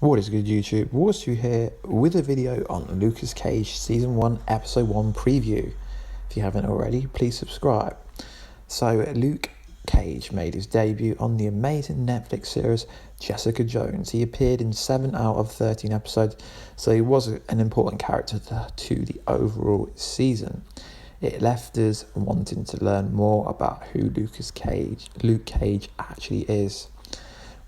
What is good, YouTube? Warstu here with a video on Lucas Cage Season 1 Episode 1 preview. If you haven't already, please subscribe. So, Luke Cage made his debut on the amazing Netflix series Jessica Jones. He appeared in 7 out of 13 episodes, so he was an important character to the overall season. It left us wanting to learn more about who Luke Cage actually is.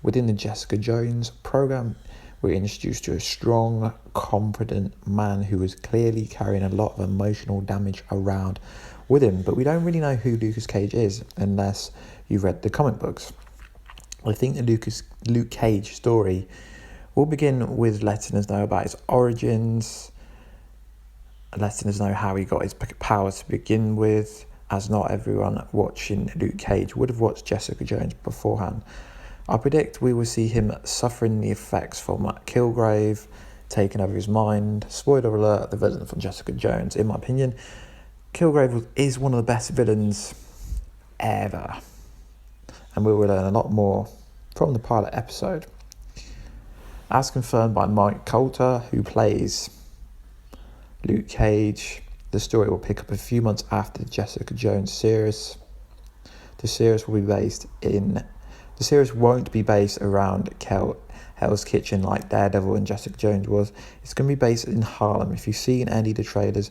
Within the Jessica Jones program, we're introduced to a strong, confident man who is clearly carrying a lot of emotional damage around with him, but we don't really know who Lucas Cage is unless you've read the comic books. I think the Luke Cage story will begin with letting us know about his origins, letting us know how he got his powers to begin with, as not everyone watching Luke Cage would have watched Jessica Jones beforehand. I predict we will see him suffering the effects from Kilgrave taking over his mind. Spoiler alert, the villain from Jessica Jones. In my opinion, Kilgrave is one of the best villains ever. And we will learn a lot more from the pilot episode. As confirmed by Mike Coulter, who plays Luke Cage, the story will pick up a few months after the Jessica Jones series. The series won't be based around Hell's Kitchen like Daredevil and Jessica Jones was. It's going to be based in Harlem. If you've seen any of the trailers,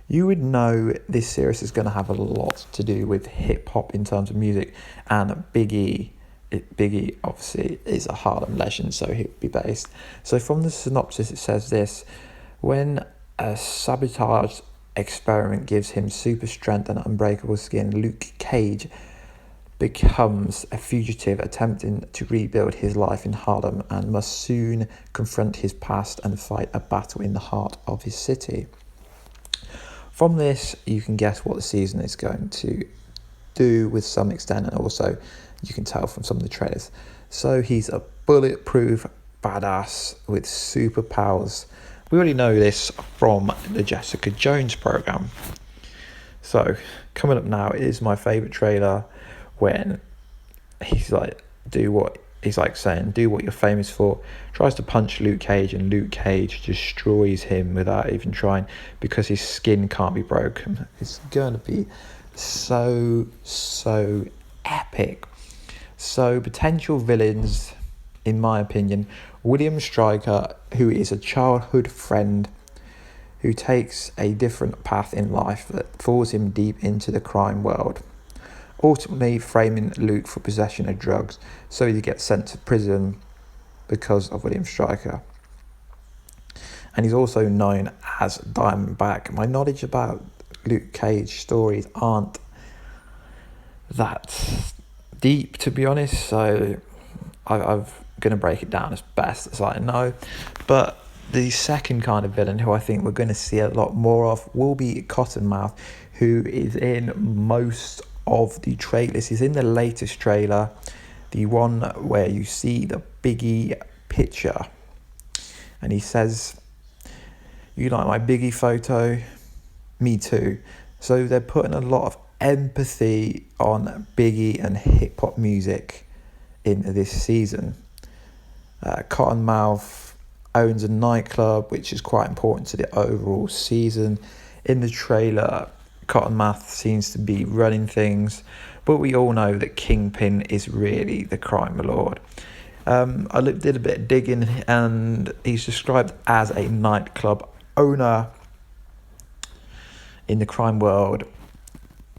you would know this series is going to have a lot to do with hip-hop in terms of music. And Biggie obviously is a Harlem legend, so he'll be based. So from the synopsis, it says this: when a sabotage experiment gives him super strength and unbreakable skin, Luke Cage becomes a fugitive attempting to rebuild his life in Harlem and must soon confront his past and fight a battle in the heart of his city. From this, you can guess what the season is going to do with some extent, and also you can tell from some of the trailers. So he's a bulletproof badass with superpowers. We already know this from the Jessica Jones program. So coming up now is my favorite trailer, when he's like, do what you're famous for, tries to punch Luke Cage, and Luke Cage destroys him without even trying, because his skin can't be broken. It's going to be so epic. So potential villains, in my opinion: William Stryker, who is a childhood friend who takes a different path in life that falls him deep into the crime world, ultimately framing Luke for possession of drugs, so he gets sent to prison because of William Stryker. And he's also known as Diamondback. My knowledge about Luke Cage stories aren't that deep, to be honest, so I'm going to break it down as best as I know. But the second kind of villain, who I think we're going to see a lot more of, will be Cottonmouth, who is in most of the trailers. He's in the latest trailer, the one where you see the Biggie picture, and he says, "You like my Biggie photo? Me too." So they're putting a lot of empathy on Biggie and hip-hop music in this season. Cottonmouth owns a nightclub, which is quite important to the overall season. In the trailer, Cottonmouth seems to be running things, but we all know that Kingpin is really the crime lord. I did a bit of digging, and he's described as a nightclub owner in the crime world,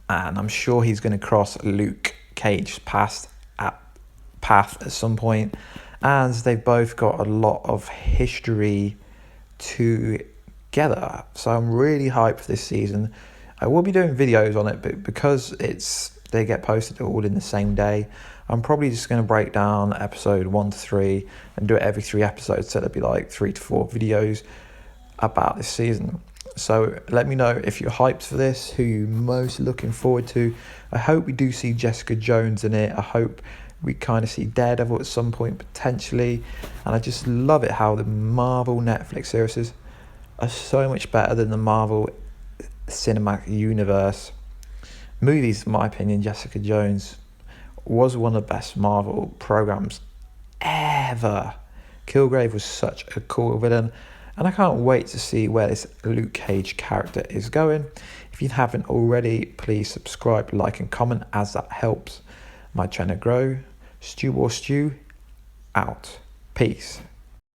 and I'm sure he's going to cross Luke Cage's path at some point, as they've both got a lot of history together. So I'm really hyped for this season. I will be doing videos on it, but because they get posted all in the same day, I'm probably just going to break down episode 1 to 3 and do it every 3 episodes, so there'll be like 3 to 4 videos about this season. So let me know if you're hyped for this, who you're most looking forward to. I hope we do see Jessica Jones in it. I hope we kind of see Daredevil at some point, potentially. And I just love it how the Marvel Netflix series are so much better than the Marvel Cinematic Universe movies. In my opinion, Jessica Jones was one of the best Marvel programs ever. Kilgrave was such a cool villain, and I can't wait to see where this Luke Cage character is going. If you haven't already, please subscribe, like and comment, as that helps my channel grow. Warstu out. Peace.